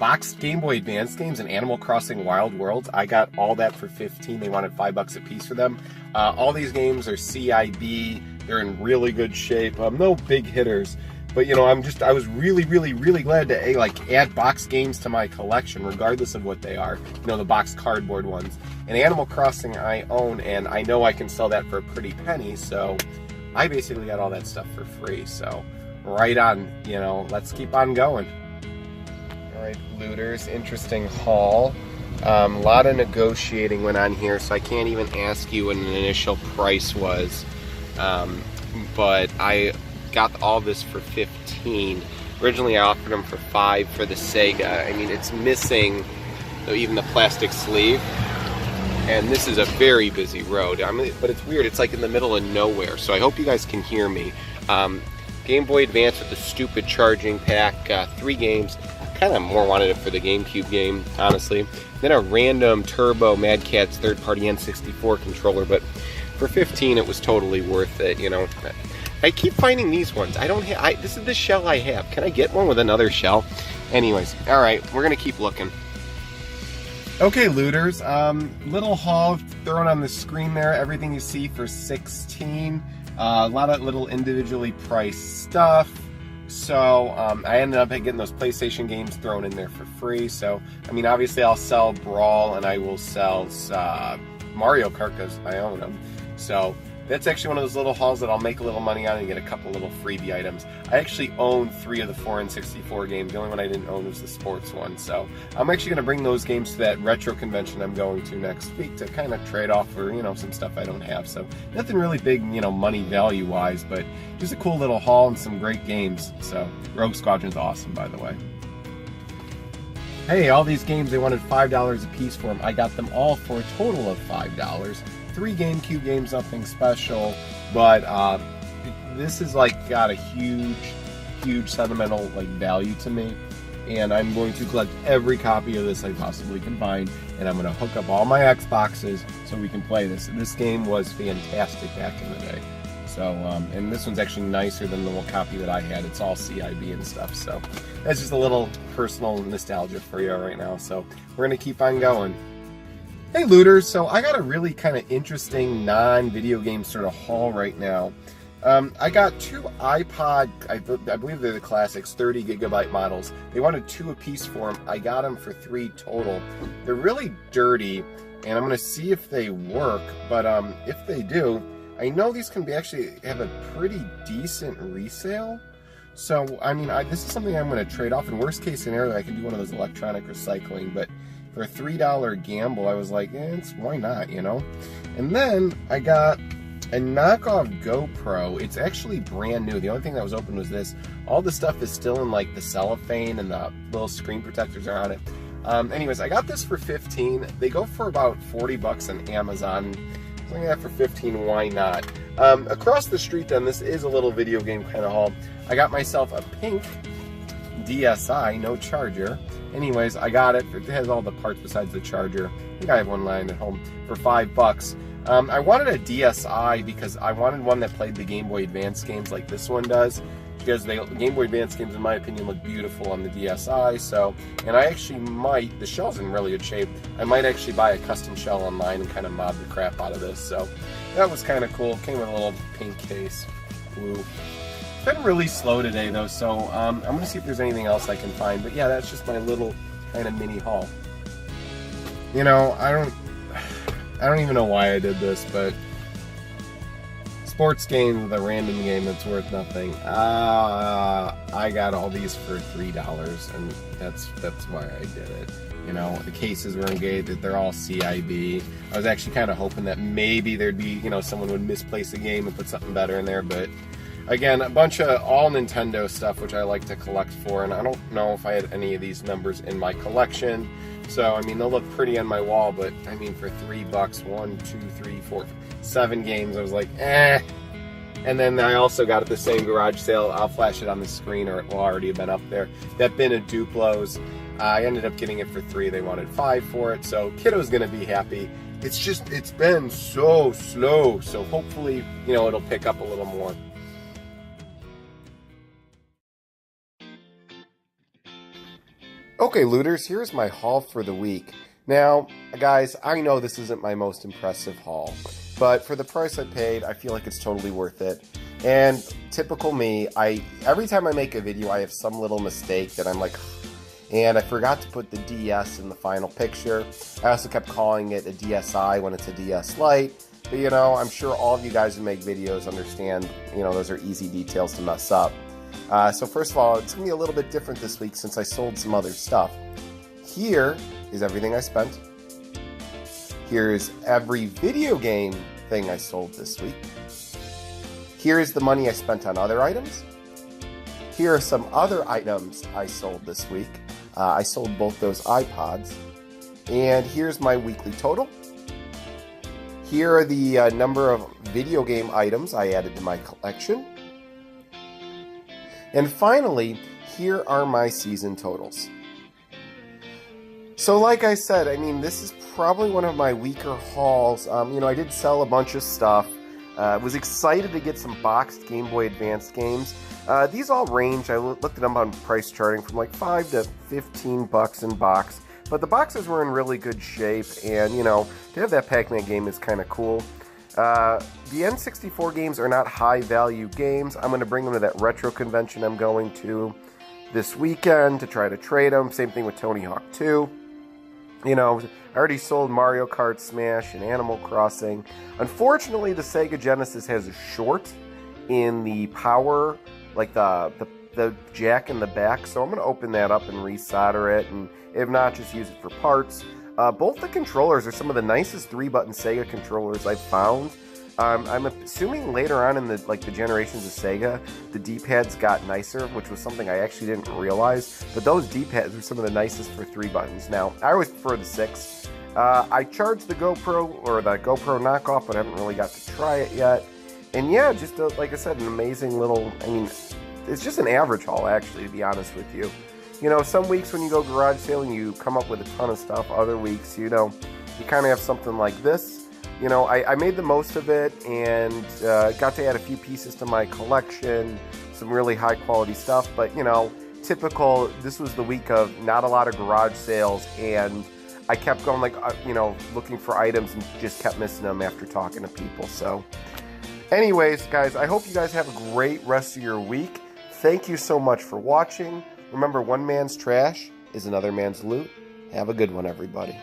boxed Game Boy Advance games and Animal Crossing Wild Worlds. I got all that for $15. They wanted $5 a piece for them. All these games are CIB. They're in really good shape. No big hitters. But, you know, I was really glad to, add boxed games to my collection, regardless of what they are. You know, the boxed cardboard ones. And Animal Crossing I own, and I know I can sell that for a pretty penny, so I basically got all that stuff for free. So, right on, you know, let's keep on going. Alright, looters, interesting haul. A lot of negotiating went on here, so I can't even ask you what an initial price was. But I got all this for $15. Originally I offered them for $5 for the Sega. I mean, it's missing even the plastic sleeve. And this is a very busy road. But it's weird, it's like in the middle of nowhere. So I hope you guys can hear me. Game Boy Advance with the stupid charging pack, 3 games. Kind of more wanted it for the GameCube game, honestly. Then a random Turbo Mad Catz third-party N64 controller, but for $15 it was totally worth it, you know. I keep finding these ones. This is the shell I have. Can I get one with another shell? Anyways, alright, we're gonna keep looking. Okay, looters, little haul thrown on the screen there. Everything you see for $16. A lot of little individually priced stuff. So I ended up getting those PlayStation games thrown in there for free. So, I mean, obviously I'll sell Brawl and I will sell Mario Kart because I own them. So that's actually one of those little hauls that I'll make a little money on and get a couple little freebie items. I actually own 3 of the 4 N64 games. The only one I didn't own was the sports one. So I'm actually going to bring those games to that retro convention I'm going to next week to kind of trade off for, you know, some stuff I don't have. So nothing really big, you know, money value wise, but just a cool little haul and some great games. So Rogue Squadron's awesome, by the way. Hey, all these games, they wanted $5 a piece for them. I got them all for a total of $5. 3 GameCube games, nothing special, but this is got a huge sentimental value to me, and I'm going to collect every copy of this I possibly can find, and I'm going to hook up all my Xboxes so we can play this. And this game was fantastic back in the day. So, and this one's actually nicer than the one copy that I had. It's all CIB and stuff, so that's just a little personal nostalgia for you right now. So we're going to keep on going. Hey looters, so I got a really kind of interesting non-video game sort of haul right now. I got 2 iPod, I believe they're the classics, 30 gigabyte models. They wanted 2 a piece for them. I got them for $3 total. They're really dirty, and I'm going to see if they work, but if they do, I know these can actually have a pretty decent resale. So, I mean, this is something I'm going to trade off. In worst case scenario, I can do one of those electronic recycling, but for a $3 gamble, I was like, why not, you know? And then I got a knockoff GoPro. It's actually brand new. The only thing that was open was this. All the stuff is still in the cellophane and the little screen protectors are on it. Anyways, I got this for $15. They go for about $40 on Amazon. Something like that for $15, why not? Across the street then, this is a little video game kind of haul. I got myself a pink DSi, no charger. Anyways, I got it. It has all the parts besides the charger. I think I have one lying at home for $5. I wanted a DSi because I wanted one that played the Game Boy Advance games like this one does. Because the Game Boy Advance games, in my opinion, look beautiful on the DSi. So, and I actually might, the shell's in really good shape, I might actually buy a custom shell online and kind of mod the crap out of this. So, that was kind of cool. Came with a little pink case. Woo. Been really slow today though, so I'm going to see if there's anything else I can find. But yeah, that's just my little kind of mini haul. You know, I don't even know why I did this, but sports game with a random game that's worth nothing. I got all these for $3, and that's why I did it. You know, the cases were engaged, they're all CIB. I was actually kind of hoping that maybe there'd be, you know, someone would misplace a game and put something better in there, but again, a bunch of all Nintendo stuff, which I like to collect for, and I don't know if I had any of these numbers in my collection. So, I mean, they'll look pretty on my wall, but, I mean, for $3, 1, 2, 3, 4, 7 games, I was like, eh. And then I also got at the same garage sale, I'll flash it on the screen, or it will already have been up there, that bin of Duplos. I ended up getting it for $3, they wanted $5 for it, so kiddo's gonna be happy. It's just, it's been so slow, so hopefully, you know, it'll pick up a little more. Okay, looters, here's my haul for the week. Now, guys, I know this isn't my most impressive haul, but for the price I paid, I feel like it's totally worth it. And typical me, every time I make a video, I have some little mistake that I'm like, and I forgot to put the DS in the final picture. I also kept calling it a DSi when it's a DS Lite. But, you know, I'm sure all of you guys who make videos understand, you know, those are easy details to mess up. So first of all, it's going to be a little bit different this week since I sold some other stuff. Here is everything I spent. Here's every video game thing I sold this week. Here is the money I spent on other items. Here are some other items I sold this week. I sold both those iPods. And here's my weekly total. Here are the number of video game items I added to my collection. And finally, here are my season totals. So like I said, I mean, this is probably one of my weaker hauls. You know, I did sell a bunch of stuff. Was excited to get some boxed Game Boy Advance games. These all range, I looked at them on price charting, from like $5 to $15 in box. But the boxes were in really good shape, and, you know, to have that Pac-Man game is kind of cool. The N64 games are not high-value games. I'm going to bring them to that retro convention I'm going to this weekend to try to trade them. Same thing with Tony Hawk 2. You know, I already sold Mario Kart Smash and Animal Crossing. Unfortunately, the Sega Genesis has a short in the power, like the jack in the back, so I'm going to open that up and resolder it, and if not, just use it for parts. Both the controllers are some of the nicest 3-button Sega controllers I've found. I'm assuming later on in the generations of Sega, the D-pads got nicer, which was something I actually didn't realize. But those D-pads are some of the nicest for 3 buttons. Now, I always prefer the 6. I charged the GoPro, or the GoPro knockoff, but I haven't really got to try it yet. And yeah, just like I said, an amazing little, I mean, it's just an average haul, actually, to be honest with you. You know, some weeks when you go garage sailing, you come up with a ton of stuff. Other weeks, you know, you kind of have something like this. You know, I made the most of it, and got to add a few pieces to my collection, some really high quality stuff, but, you know, typical, this was the week of not a lot of garage sales, and I kept going, like, you know, looking for items and just kept missing them after talking to people. So anyways, guys, I hope you guys have a great rest of your week. Thank you so much for watching. Remember, one man's trash is another man's loot. Have a good one, everybody.